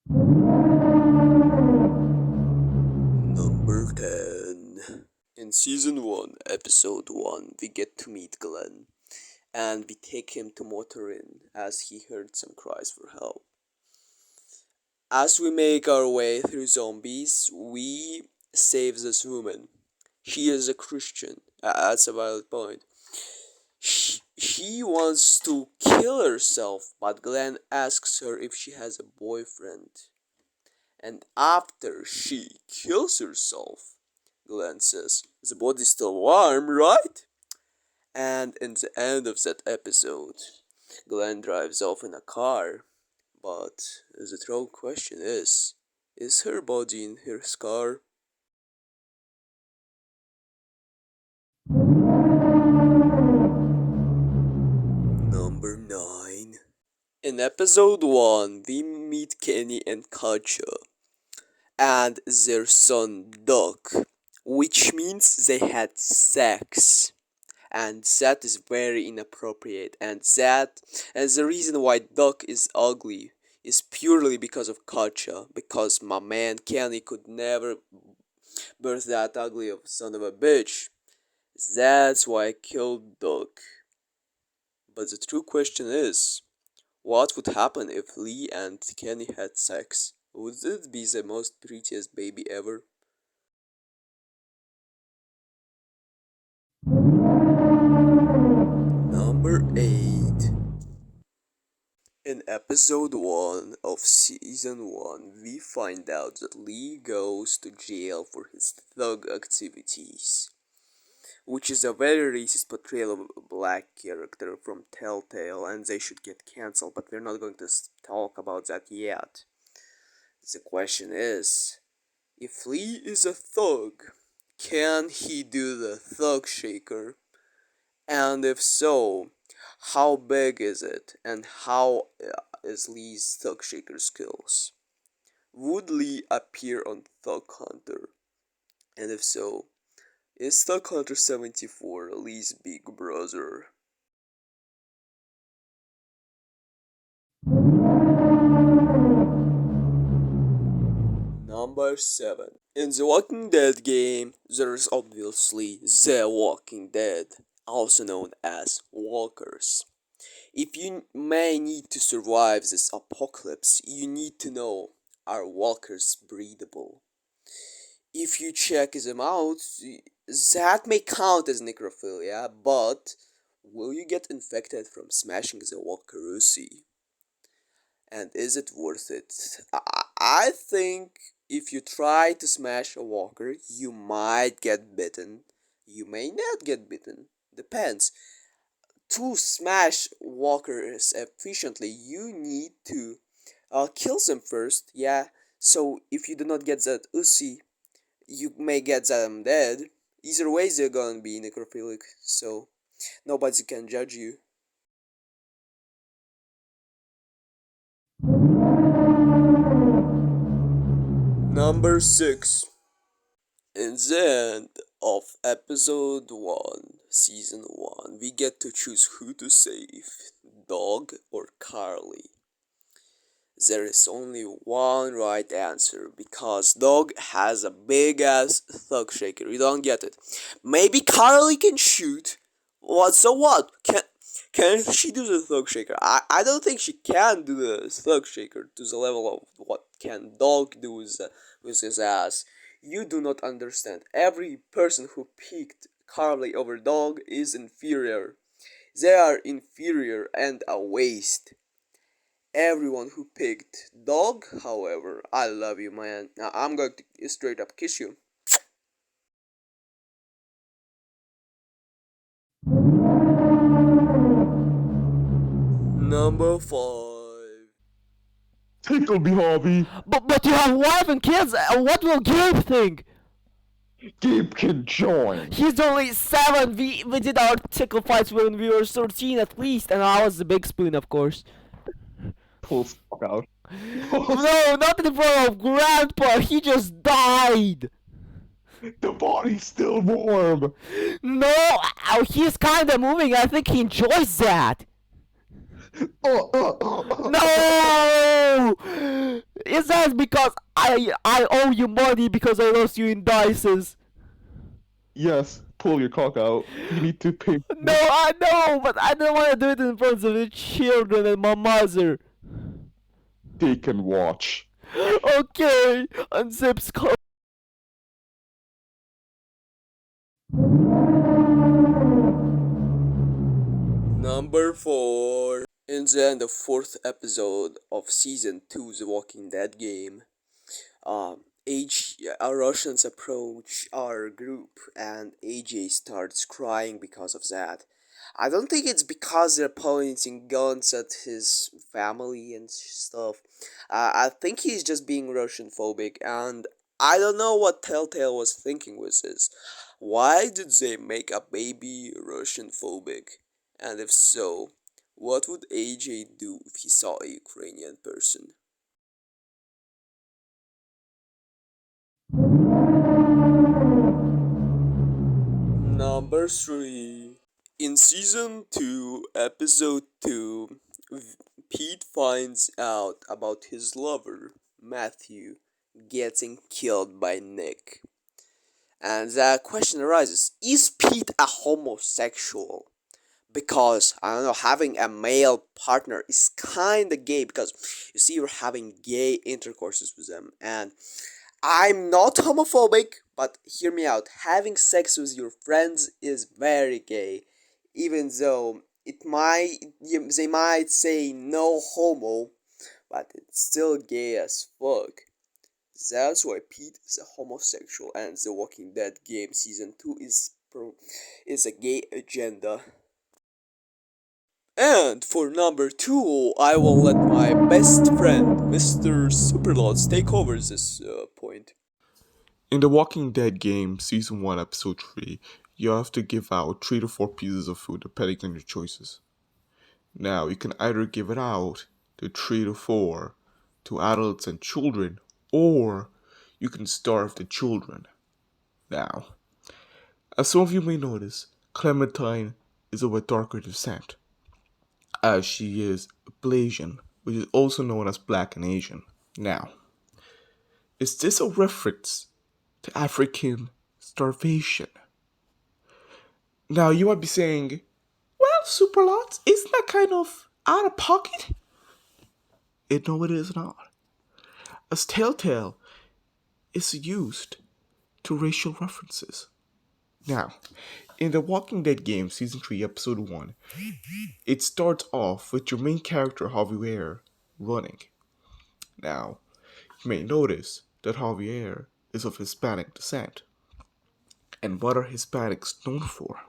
Number 10. In Season 1, Episode 1, we get to meet Glenn, and we take him to Motorin as he heard some cries for help. As we make our way through zombies, we save this woman. She is a Christian. That's a valid point. She wants to kill herself, but Glenn asks her if she has a boyfriend. And after she kills herself, Glenn says, the body's still warm, right? And in the end of that episode, Glenn drives off in a car. But the real question is her body in her car? Number 9. In episode 1, we meet Kenny and Katja and their son Doc, which means they had sex. And that is very inappropriate, and the reason why Doc is ugly is purely because of Katja, because my man Kenny could never birth that ugly of son of a bitch. That's why I killed Doc. But the true question is, what would happen if Lee and Kenny had sex? Would it be the most prettiest baby ever? Number 8. In episode 1 of season 1, we find out that Lee goes to jail for his thug activities, which is a very racist portrayal of a black character from Telltale, and they should get cancelled, but we're not going to talk about that yet. The question is, if Lee is a thug, can he do the thug shaker? And if so, how big is it, and how is Lee's thug shaker skills? Would Lee appear on Thug Hunter? And if so, is Thug Hunter 74 Lee's big brother? Number 7. In the Walking Dead game, there's obviously The Walking Dead, also known as walkers. If you may need to survive this apocalypse, you need to know, are walkers breedable? If you check them out, that may count as necrophilia, but will you get infected from smashing the walkerusi? And is it worth it? I think if you try to smash a walker, you might get bitten. You may not get bitten. Depends. To smash walkers efficiently, you need to kill them first. Yeah. So if you do not get that Uzi, you may get them dead. Either way, they're gonna be necrophilic. So nobody can judge you. Number 6. In the end of episode 1, season 1, we get to choose who to save, Dog or Carly. There is only one right answer because Dog has a big ass thug shaker. You don't get it. Maybe Carly can shoot. What so what? Can she do the thug shaker? I don't think she can do the thug shaker to the level of what can Dog do with his ass. You do not understand. Every person who picked Carly over Dog is inferior. They are inferior and a waste. Everyone who picked Dog, however, I love you, man. Now I'm going to straight up kiss you. Number 5. Tickle me, Harvey. But you have wife and kids. What will Gabe think? Gabe can join. He's only 7. We did our tickle fights when we were 13 at least, and I was the big spoon, of course. Pull the fuck out. No, not in front of Grandpa. He just died. The body's still warm. No, he's kind of moving. I think he enjoys that. Oh. No! Is that because I owe you money because I lost you in dices? Yes, pull your cock out. You need to pay. No, I know, but I don't want to do it in front of the children and my mother. They can watch. Okay, unzips close. Number 4. In the end of 4th episode of Season 2 The Walking Dead game, our Russians approach our group and AJ starts crying because of that. I don't think it's because they're pointing guns at his family and stuff. I think he's just being Russian phobic, and I don't know what Telltale was thinking with this. Why did they make a baby Russian phobic? And if so, what would AJ do if he saw a Ukrainian person? Number 3. In Season 2, Episode 2, Pete finds out about his lover, Matthew, getting killed by Nick. And the question arises, is Pete a homosexual? Because, I don't know, having a male partner is kinda gay because, you see, you're having gay intercourses with them. And I'm not homophobic, but hear me out. Having sex with your friends is very gay. Even though they might say no homo, but it's still gay as fuck. That's why Pete is a homosexual, and The Walking Dead game Season 2 is a gay agenda. And for number 2, I will let my best friend, Mr. Superlots, take over this point. In the Walking Dead game, Season 1, Episode 3, you have to give out 3 to 4 pieces of food depending on your choices. Now, you can either give it out to 3 to 4 to adults and children, or you can starve the children. Now, as some of you may notice, Clementine is of a darker descent, as she is Blasian, which is also known as Black and Asian. Now, is this a reference to African starvation? Now, you might be saying, well, Superlots, isn't that kind of out of pocket? No, it is not. As Telltale is used to racial references. Now, in the Walking Dead game, Season 3, Episode 1, it starts off with your main character, Javier, running. Now, you may notice that Javier is of Hispanic descent. And what are Hispanics known for?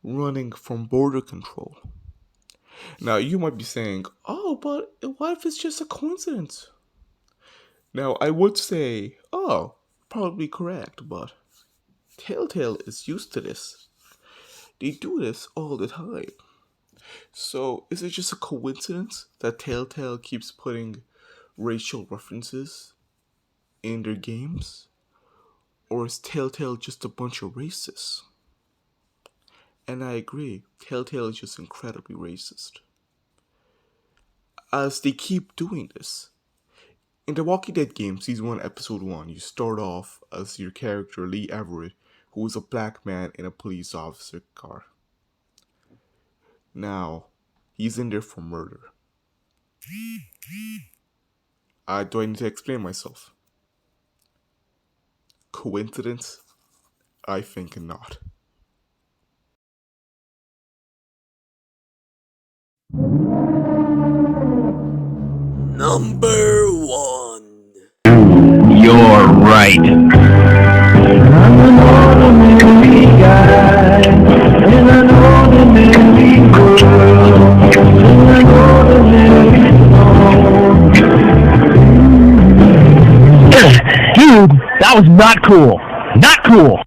Running from border control. Now, you might be saying, oh, but what if it's just a coincidence? Now, I would say, oh, probably correct, but Telltale is used to this. They do this all the time. So, is it just a coincidence that Telltale keeps putting racial references in their games? Or is Telltale just a bunch of racists? And I agree, Telltale is just incredibly racist. As they keep doing this. In the Walking Dead game, Season 1, Episode 1, you start off as your character, Lee Everett, who is a black man in a police officer car. Now, he's in there for murder. Do I need to explain myself? Coincidence? I think not. Number 1. You're right. I'm an ordinary guy in an ordinary world, in an ordinary home. Dude, that was not cool. Not cool.